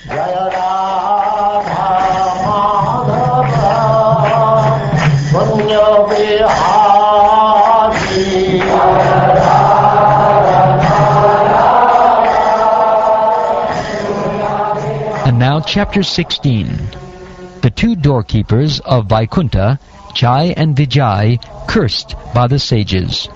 Jaya Radha Madhava Punya Vihari. And now chapter 16. The two doorkeepers of Vaikuntha, Jai and Vijay, cursed by the sages.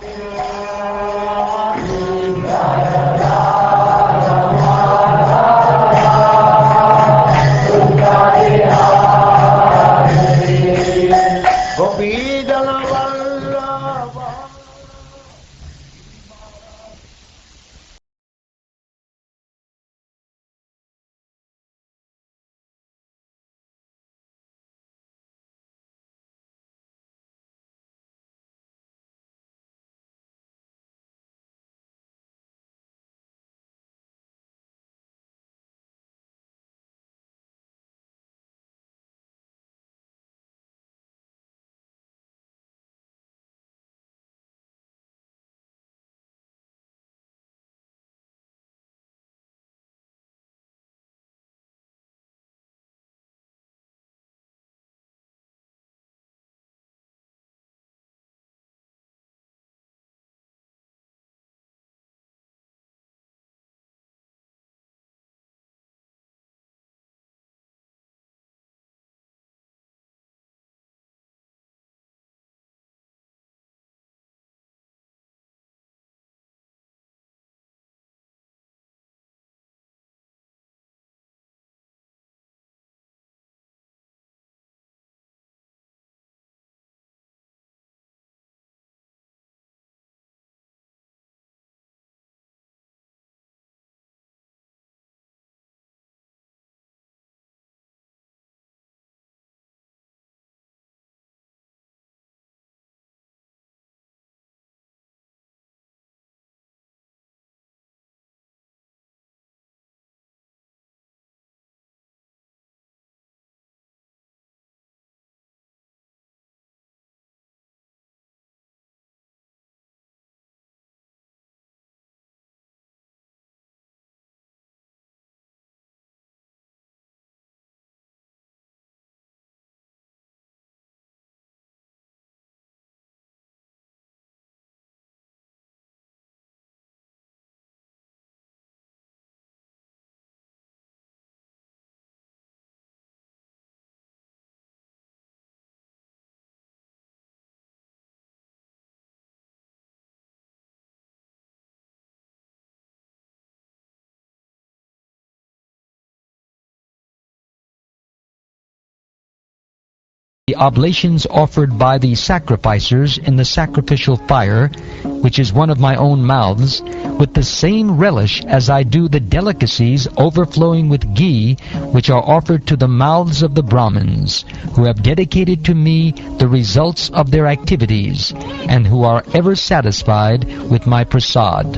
The oblations offered by the sacrificers in the sacrificial fire, which is one of my own mouths, with the same relish as I do the delicacies overflowing with ghee, which are offered to the mouths of the Brahmins, who have dedicated to me the results of their activities, and who are ever satisfied with my prasad.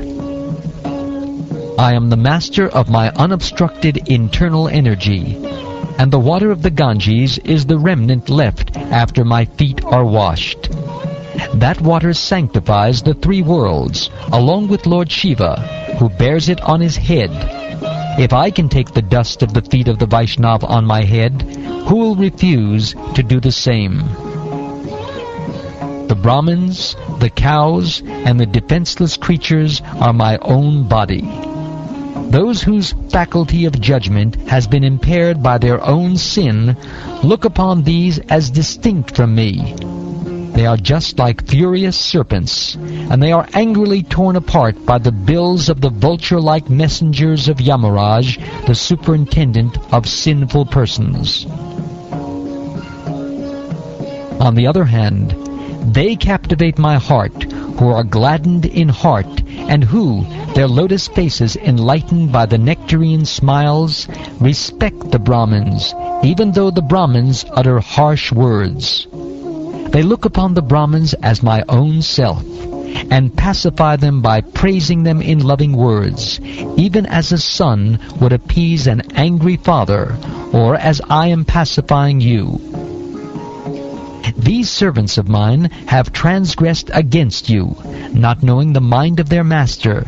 I am the master of my unobstructed internal energy, and the water of the Ganges is the remnant left after my feet are washed. That water sanctifies the three worlds, along with Lord Shiva, who bears it on his head. If I can take the dust of the feet of the Vaishnava on my head, who will refuse to do the same? The Brahmins, the cows, and the defenseless creatures are my own body. Those whose faculty of judgment has been impaired by their own sin look upon these as distinct from me. They are just like furious serpents, and they are angrily torn apart by the bills of the vulture-like messengers of Yamaraj, the superintendent of sinful persons. On the other hand, they captivate my heart, who are gladdened in heart, and who, their lotus faces enlightened by the nectarine smiles, respect the Brahmins, even though the Brahmins utter harsh words. They look upon the Brahmins as my own self, and pacify them by praising them in loving words, even as a son would appease an angry father, or as I am pacifying you. These servants of mine have transgressed against you, not knowing the mind of their master.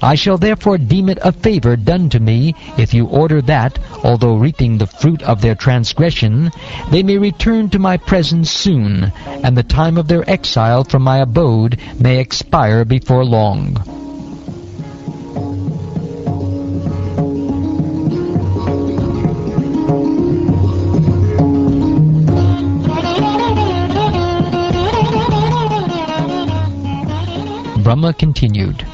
I shall therefore deem it a favor done to me if you order that, although reaping the fruit of their transgression, they may return to my presence soon, and the time of their exile from my abode may expire before long. Brahma continued,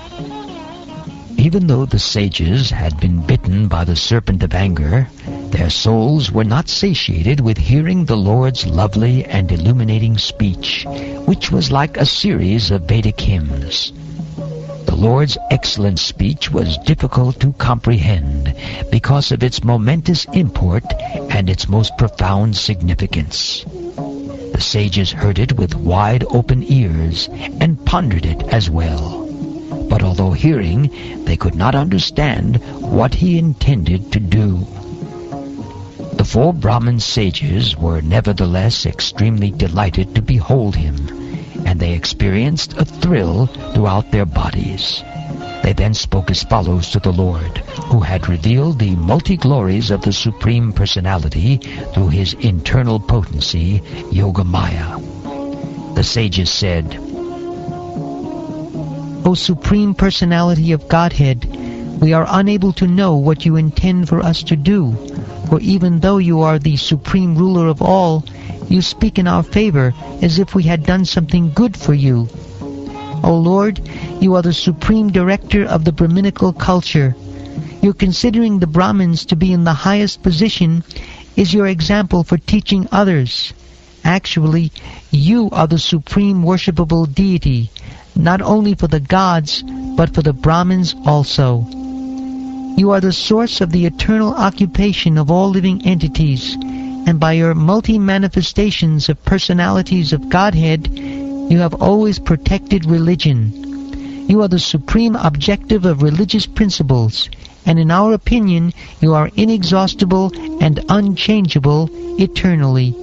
even though the sages had been bitten by the serpent of anger, their souls were not satiated with hearing the Lord's lovely and illuminating speech, which was like a series of Vedic hymns. The Lord's excellent speech was difficult to comprehend because of its momentous import and its most profound significance. The sages heard it with wide open ears and pondered it as well. But although hearing, they could not understand what he intended to do. The 4 Brahmin sages were nevertheless extremely delighted to behold him, and they experienced a thrill throughout their bodies. They then spoke as follows to the Lord, who had revealed the multi-glories of the Supreme Personality through his internal potency, Yogamaya. The sages said, O Supreme Personality of Godhead, we are unable to know what you intend for us to do, for even though you are the Supreme Ruler of all, you speak in our favor as if we had done something good for you. O Lord, you are the Supreme Director of the Brahminical culture. Your considering the Brahmins to be in the highest position is your example for teaching others. Actually, you are the supreme worshipable deity, not only for the gods, but for the Brahmins also. You are the source of the eternal occupation of all living entities, and by your multi-manifestations of personalities of Godhead, you have always protected religion. You are the supreme objective of religious principles, and in our opinion, you are inexhaustible and unchangeable eternally.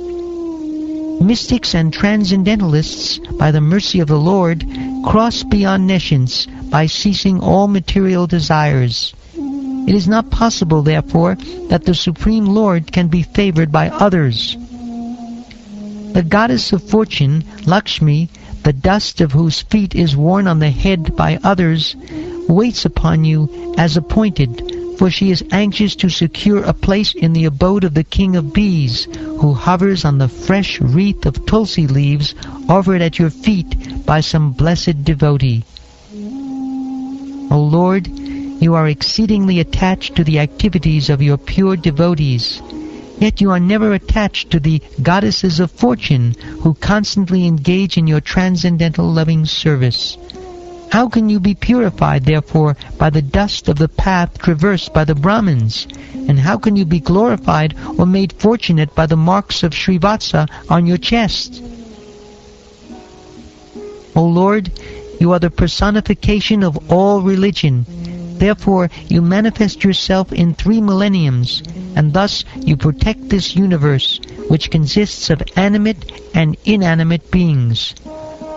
Mystics and transcendentalists, by the mercy of the Lord, cross beyond nescience by ceasing all material desires. It is not possible, therefore, that the Supreme Lord can be favored by others. The goddess of fortune, Lakshmi, the dust of whose feet is worn on the head by others, waits upon you as appointed, for she is anxious to secure a place in the abode of the king of bees, who hovers on the fresh wreath of tulsi leaves offered at your feet by some blessed devotee. O Lord, you are exceedingly attached to the activities of your pure devotees, yet you are never attached to the goddesses of fortune who constantly engage in your transcendental loving service. How can you be purified, therefore, by the dust of the path traversed by the Brahmins? And how can you be glorified or made fortunate by the marks of Srivatsa on your chest? O Lord, you are the personification of all religion. Therefore, you manifest yourself in 3 millenniums, and thus you protect this universe, which consists of animate and inanimate beings.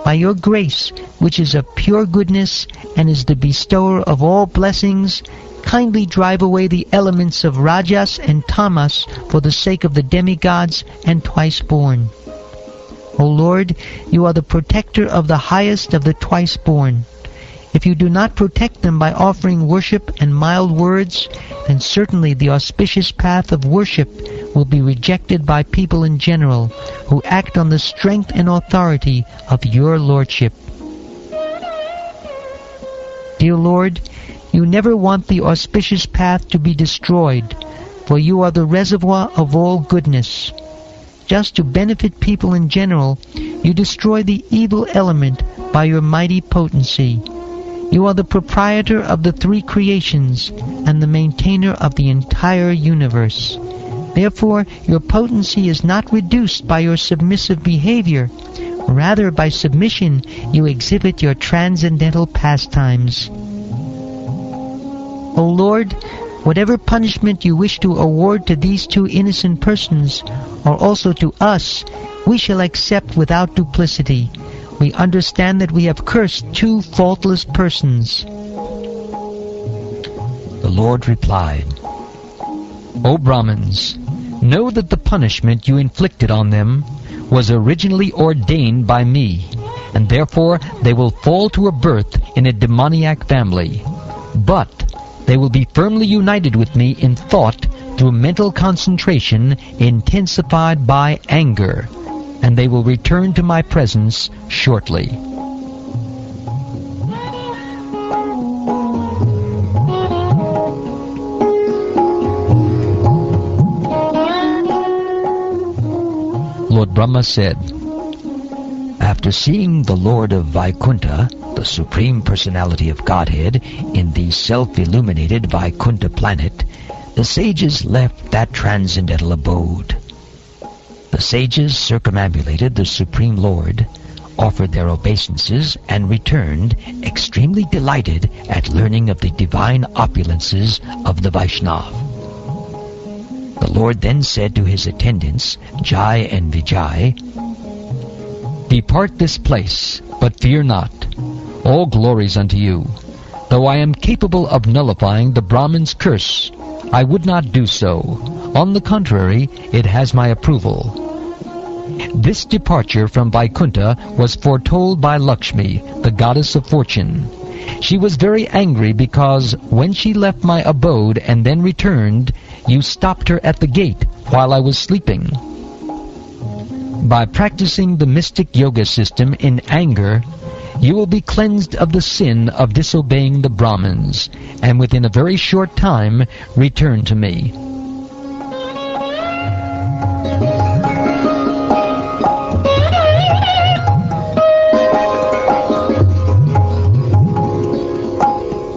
By your grace, which is of pure goodness and is the bestower of all blessings, kindly drive away the elements of Rajas and Tamas for the sake of the demigods and twice-born. O Lord, you are the protector of the highest of the twice-born. If you do not protect them by offering worship and mild words, then certainly the auspicious path of worship will be rejected by people in general, who act on the strength and authority of your lordship. Dear Lord, you never want the auspicious path to be destroyed, for you are the reservoir of all goodness. Just to benefit people in general, you destroy the evil element by your mighty potency. You are the proprietor of the 3 creations and the maintainer of the entire universe. Therefore, your potency is not reduced by your submissive behavior. Rather, by submission, you exhibit your transcendental pastimes. O Lord, whatever punishment you wish to award to these 2 innocent persons, or also to us, we shall accept without duplicity. We understand that we have cursed 2 faultless persons. The Lord replied, O Brahmins, know that the punishment you inflicted on them was originally ordained by me, and therefore they will fall to a birth in a demoniac family. But they will be firmly united with me in thought through mental concentration intensified by anger, and they will return to my presence shortly. Lord Brahma said, after seeing the Lord of Vaikuntha, the Supreme Personality of Godhead, in the self-illuminated Vaikuntha planet, the sages left that transcendental abode. The sages circumambulated the Supreme Lord, offered their obeisances, and returned, extremely delighted at learning of the divine opulences of the Vaishnava. The Lord then said to his attendants, Jai and Vijay, Depart this place, but fear not. All glories unto you. Though I am capable of nullifying the Brahmin's curse, I would not do so. On the contrary, it has my approval. This departure from Vaikuntha was foretold by Lakshmi, the goddess of fortune. She was very angry because when she left my abode and then returned, you stopped her at the gate while I was sleeping. By practicing the mystic yoga system in anger, you will be cleansed of the sin of disobeying the Brahmins, and within a very short time return to me.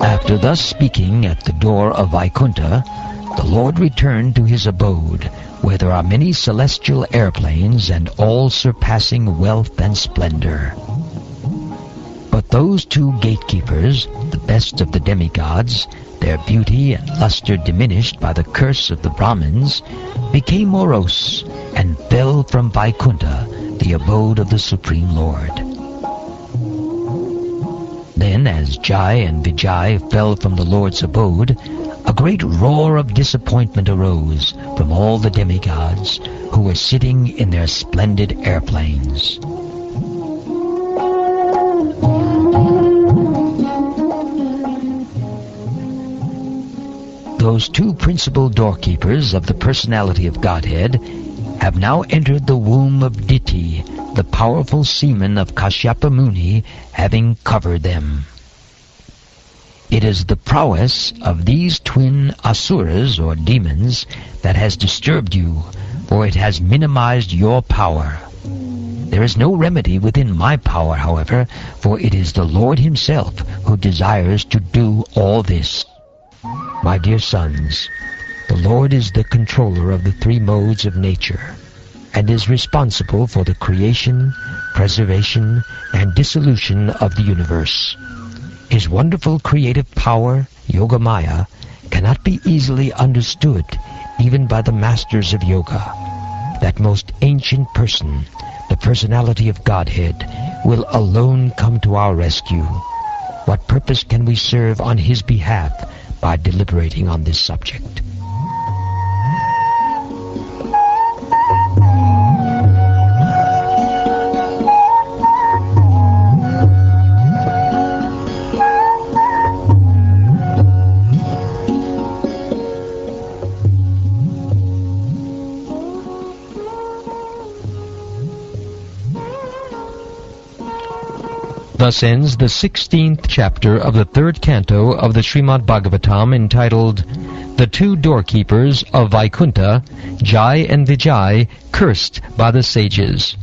After thus speaking at the door of Vaikuntha, the Lord returned to his abode, where there are many celestial airplanes and all-surpassing wealth and splendor. But those two gatekeepers, the best of the demigods, their beauty and luster diminished by the curse of the Brahmins, became morose and fell from Vaikuntha, the abode of the Supreme Lord. Then, as Jai and Vijay fell from the Lord's abode, a great roar of disappointment arose from all the demigods who were sitting in their splendid airplanes. Those two principal doorkeepers of the personality of Godhead have now entered the womb of Diti, the powerful semen of Kashyapa Muni, having covered them. It is the prowess of these twin asuras, or demons, that has disturbed you, for it has minimized your power. There is no remedy within my power, however, for it is the Lord himself who desires to do all this. My dear sons, the Lord is the controller of the three modes of nature, and is responsible for the creation, preservation, and dissolution of the universe. His wonderful creative power, Yogamaya, cannot be easily understood even by the masters of yoga. That most ancient person, the personality of Godhead, will alone come to our rescue. What purpose can we serve on his behalf by deliberating on this subject? Thus ends the 16th chapter of the 3rd canto of the Srimad Bhagavatam, entitled The Two Doorkeepers of Vaikuntha, Jai and Vijay, Cursed by the Sages.